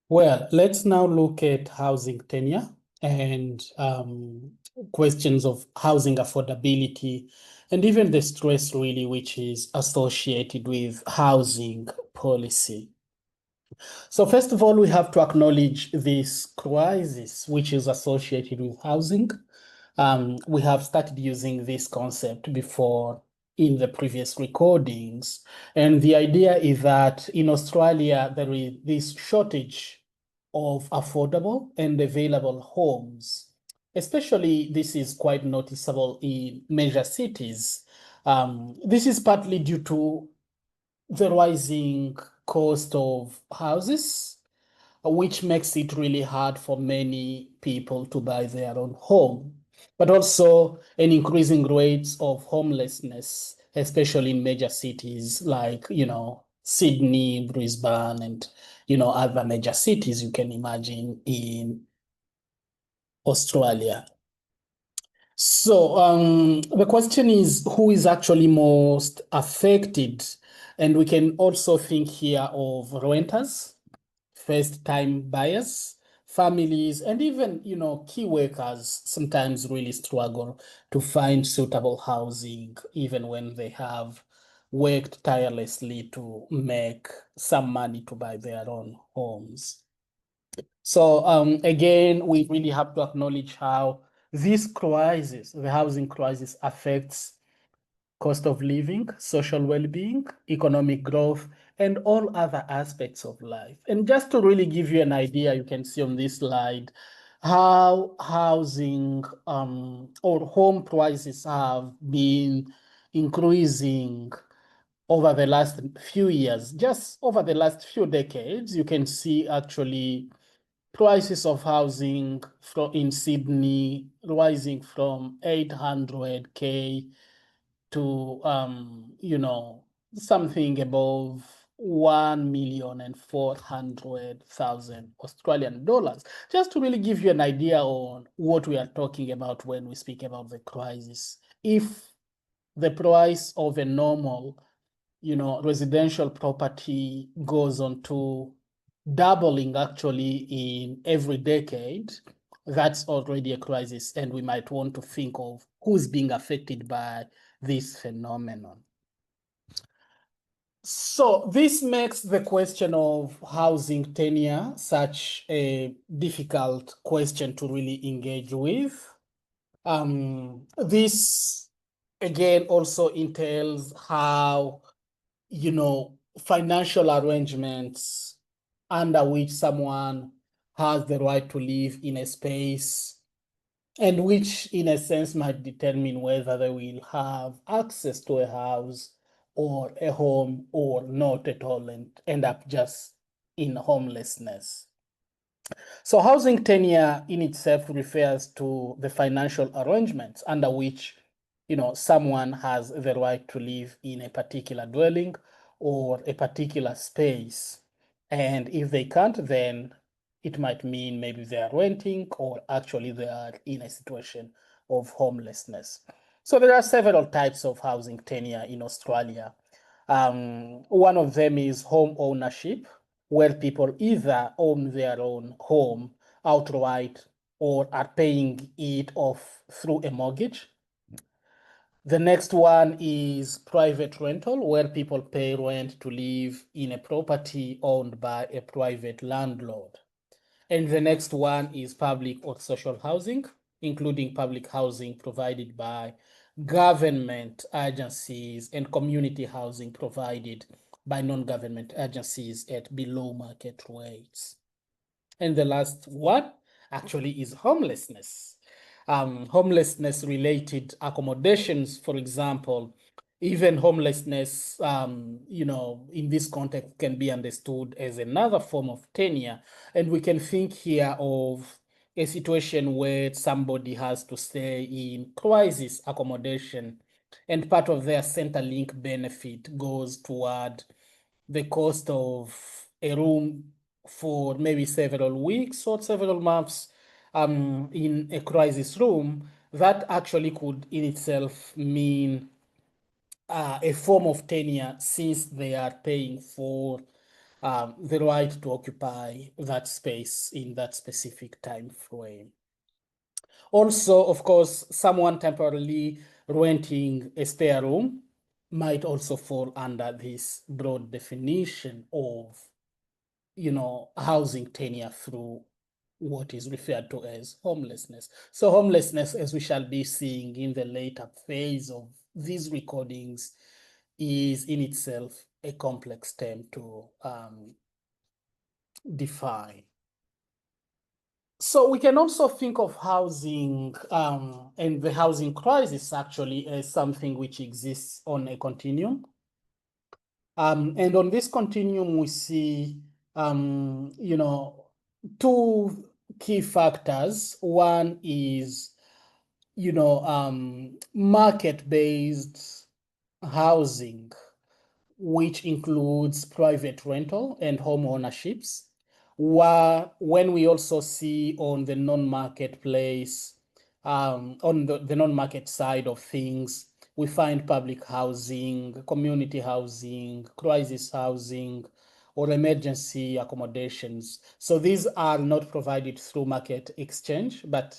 Well, let's now look at housing tenure and questions of housing affordability and even the stress really which is associated with housing policy. So first of all, we have to acknowledge this crisis which is associated with housing. We have started using this concept before in the previous recordings. And the idea is that in Australia, there is this shortage of affordable and available homes. Especially, this is quite noticeable in major cities. This is partly due to the rising cost of houses, which makes it really hard for many people to buy their own home, but also an increasing rates of homelessness, especially in major cities like, Sydney, Brisbane, and, other major cities you can imagine in Australia. So the question is who is actually most affected? And we can also think here of renters, first-time buyers, families, and even, key workers sometimes really struggle to find suitable housing, even when they have worked tirelessly to make some money to buy their own homes. So again, we really have to acknowledge how this crisis, the housing crisis, affects cost of living, social well-being, economic growth, and all other aspects of life. And just to really give you an idea, you can see on this slide how housing or home prices have been increasing over the last few years. Just over the last few decades, you can see actually prices of housing in Sydney rising from 800K to something above 1,400,000 Australian dollars. Just to really give you an idea on what we are talking about when we speak about the crisis. If the price of a normal, residential property goes on to doubling actually in every decade, that's already a crisis, and we might want to think of who's being affected by this phenomenon. So this makes the question of housing tenure such a difficult question to really engage with. This again also entails how, financial arrangements under which someone has the right to live in a space and which in a sense might determine whether they will have access to a house or a home or not at all and end up just in homelessness. So housing tenure in itself refers to the financial arrangements under which, someone has the right to live in a particular dwelling or a particular space. And if they can't, then it might mean maybe they are renting or actually they are in a situation of homelessness. So there are several types of housing tenure in Australia. One of them is home ownership, where people either own their own home outright or are paying it off through a mortgage. The next one is private rental, where people pay rent to live in a property owned by a private landlord. And the next one is public or social housing, including public housing provided by government agencies and community housing provided by non-government agencies at below market rates. And the last one actually is homelessness. Homelessness related accommodations, for example, even homelessness, in this context can be understood as another form of tenure. And we can think here of a situation where somebody has to stay in crisis accommodation and part of their Centrelink benefit goes toward the cost of a room for maybe several weeks or several months in a crisis room. That actually could in itself mean a form of tenure since they are paying for the right to occupy that space in that specific time frame. Also, of course, someone temporarily renting a spare room might also fall under this broad definition of, housing tenure through what is referred to as homelessness. So homelessness, as we shall be seeing in the later phase of these recordings, is in itself a complex term to define. So we can also think of housing and the housing crisis actually as something which exists on a continuum. And on this continuum, we see, two key factors. One is, market-based housing, which includes private rental and home ownerships. When we also see on the non-marketplace, on the non-market side of things, we find public housing, community housing, crisis housing, or emergency accommodations. So these are not provided through market exchange, but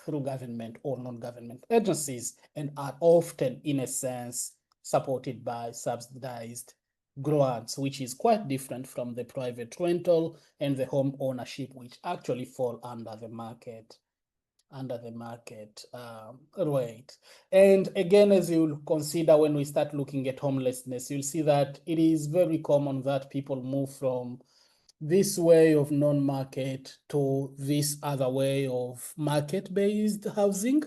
through government or non-government agencies, and are often, in a sense, supported by subsidized grants, which is quite different from the private rental and the home ownership, which actually fall under the market rate. And again, as you'll consider when we start looking at homelessness, you'll see that it is very common that people move from this way of non-market to this other way of market-based housing.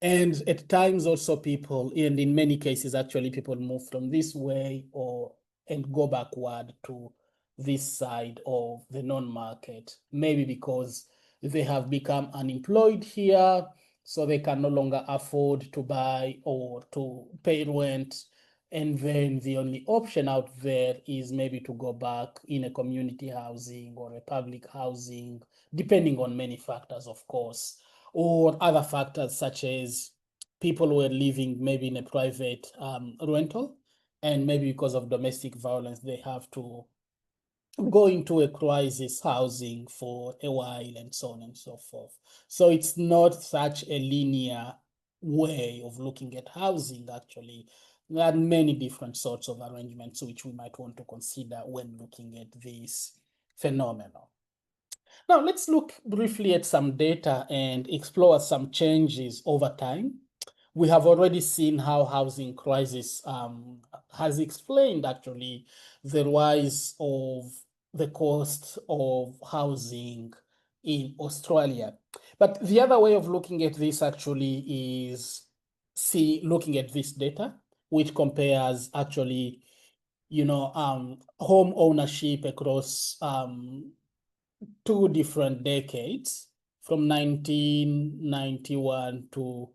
And at times also people, and in many cases, actually people move from this way and go backward to this side of the non-market, maybe because they have become unemployed here, so they can no longer afford to buy or to pay rent. And then the only option out there is maybe to go back in a community housing or a public housing, depending on many factors, of course, or other factors such as people were living maybe in a private rental, and maybe because of domestic violence, they have to go into a crisis housing for a while and so on and so forth. So it's not such a linear way of looking at housing, actually. There are many different sorts of arrangements which we might want to consider when looking at this phenomenon. Now, let's look briefly at some data and explore some changes over time. We have already seen how housing crisis has explained actually the rise of the cost of housing in Australia. But the other way of looking at this actually is looking at this data, which compares actually, home ownership across two different decades from 1991 to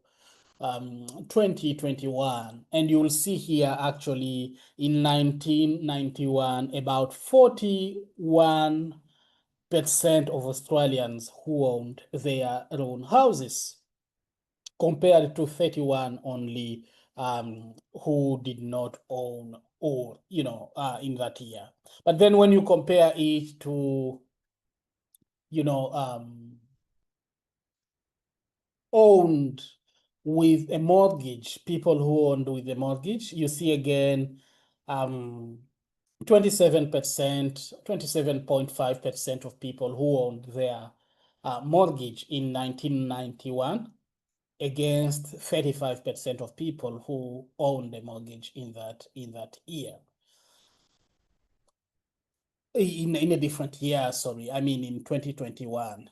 2021. And you'll see here actually in 1991, about 41% of Australians who owned their own houses, compared to 31 only who did not own or, in that year. But then when you compare it to, owned with a mortgage, people who owned with a mortgage, you see again 27%, 27.5% of people who owned their mortgage in 1991 against 35% of people who owned a mortgage in that year. In a different year, sorry, I mean in 2021.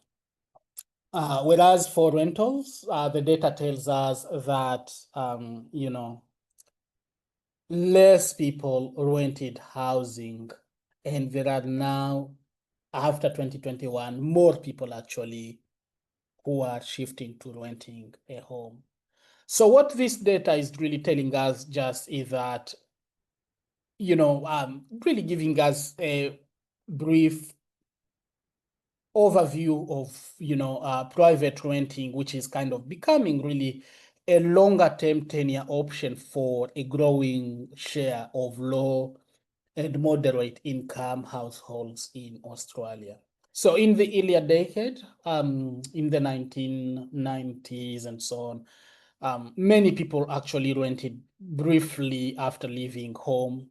Whereas for rentals, the data tells us that, less people rented housing, and there are now, after 2021, more people actually who are shifting to renting a home. So what this data is really telling us just is that, really giving us a brief overview of private renting, which is kind of becoming really a longer term tenure option for a growing share of low and moderate income households in Australia. So in the earlier decade, in the 1990s and so on, many people actually rented briefly after leaving home,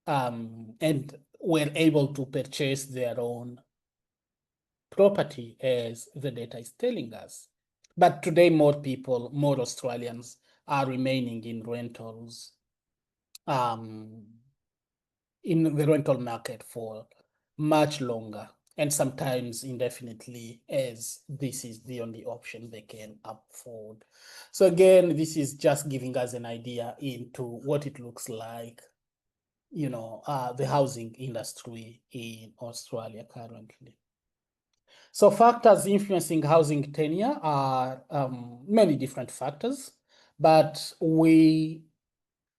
and were able to purchase their own property, as the data is telling us. But today, more people, more Australians are remaining um, in the rental market for much longer, and sometimes indefinitely, as this is the only option they can afford. So again, this is just giving us an idea into what it looks like, the housing industry in Australia currently. So factors influencing housing tenure are many different factors, but we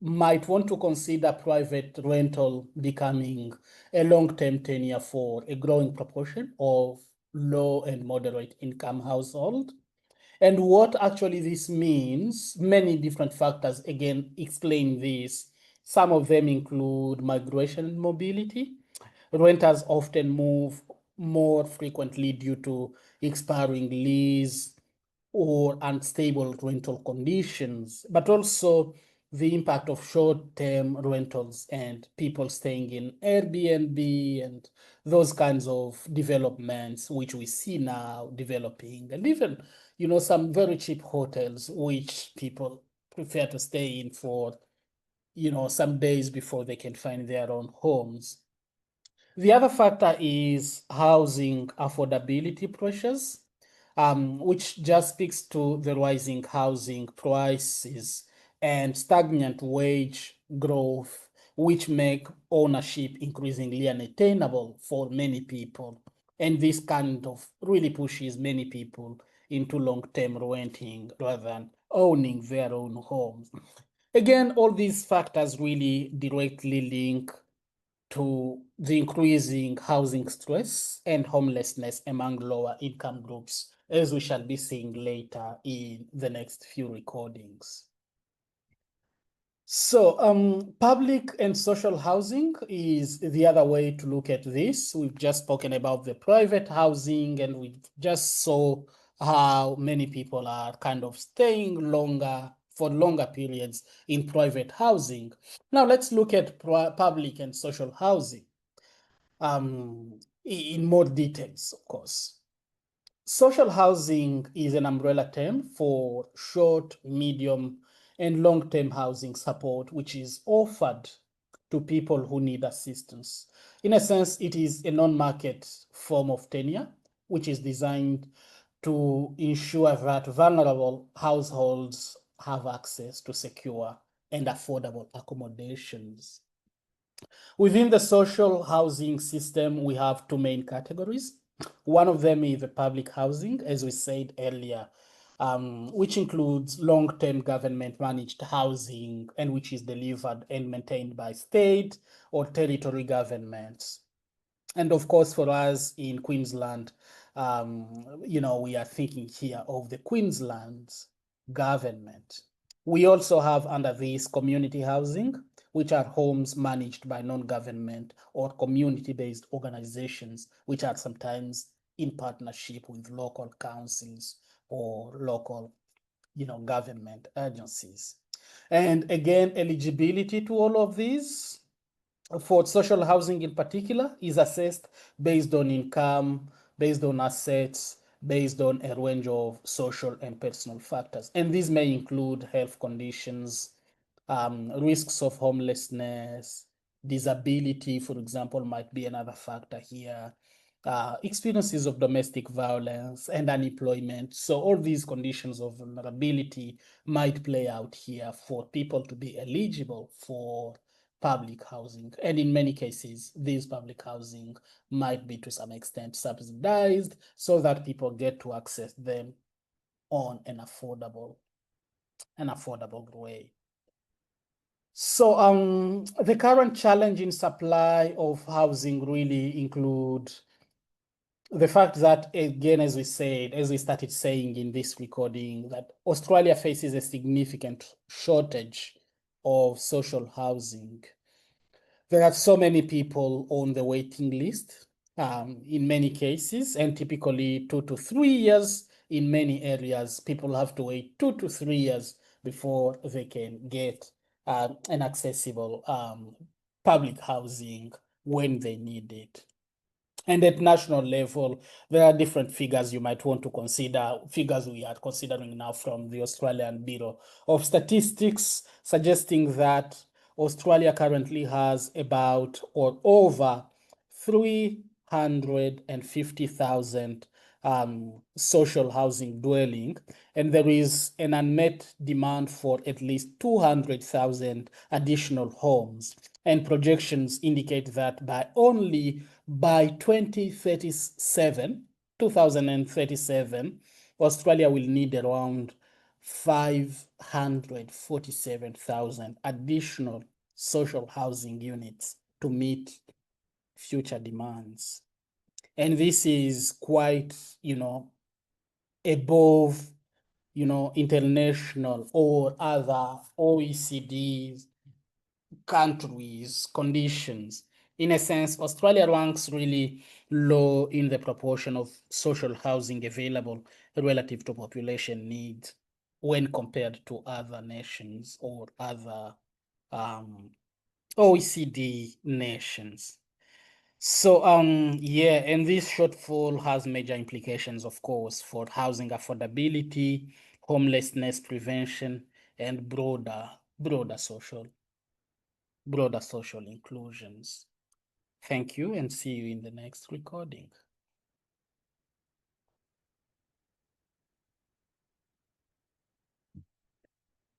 might want to consider private rental becoming a long-term tenure for a growing proportion of low and moderate income household. And what actually this means, many different factors again explain this. Some of them include migration and mobility. Renters often move more frequently due to expiring lease or unstable rental conditions, but also the impact of short-term rentals and people staying in Airbnb and those kinds of developments, which we see now developing, and even, some very cheap hotels, which people prefer to stay in for, some days before they can find their own homes. The other factor is housing affordability pressures, which just speaks to the rising housing prices and stagnant wage growth, which make ownership increasingly unattainable for many people. And this kind of really pushes many people into long-term renting rather than owning their own homes. Again, all these factors really directly link to the increasing housing stress and homelessness among lower income groups, as we shall be seeing later in the next few recordings. So, public and social housing is the other way to look at this. We've just spoken about the private housing, and we just saw how many people are kind of staying for longer periods in private housing. Now, let's look at public and social housing in more details, of course. Social housing is an umbrella term for short, medium, and long-term housing support, which is offered to people who need assistance. In a sense, it is a non-market form of tenure, which is designed to ensure that vulnerable households have access to secure and affordable accommodations. Within the social housing system, we have two main categories. One of them is the public housing, as we said earlier, which includes long-term government-managed housing and which is delivered and maintained by state or territory governments. And of course, for us in Queensland, we are thinking here of the Queensland's government. We also have under this community housing, which are homes managed by non-government or community-based organizations, which are sometimes in partnership with local councils or local, government agencies. And again, eligibility to all of these for social housing in particular is assessed based on income, based on assets, based on a range of social and personal factors. And these may include health conditions, risks of homelessness, disability, for example, might be another factor here, experiences of domestic violence and unemployment. So all these conditions of vulnerability might play out here for people to be eligible for public housing. And in many cases, this public housing might be to some extent subsidized so that people get to access them on an affordable way. So the current challenge in supply of housing really include the fact that, again, as we started saying in this recording, that Australia faces a significant shortage of social housing. There are so many people on the waiting list in many cases, and typically 2 to 3 years in many areas. People have to wait 2 to 3 years before they can get an accessible public housing when they need it. And at national level, there are different figures you might want to consider. Figures we are considering now from the Australian Bureau of Statistics, suggesting that Australia currently has about or over 350,000 social housing dwelling, and there is an unmet demand for at least 200,000 additional homes. And projections indicate that by 2037, Australia will need around 547,000 additional social housing units to meet future demands. And this is quite, above, international or other OECD countries' conditions. In a sense, Australia ranks really low in the proportion of social housing available relative to population needs when compared to other nations or other OECD nations. So, yeah, and this shortfall has major implications, of course, for housing affordability, homelessness prevention, and broader social inclusions. Thank you and see you in the next recording.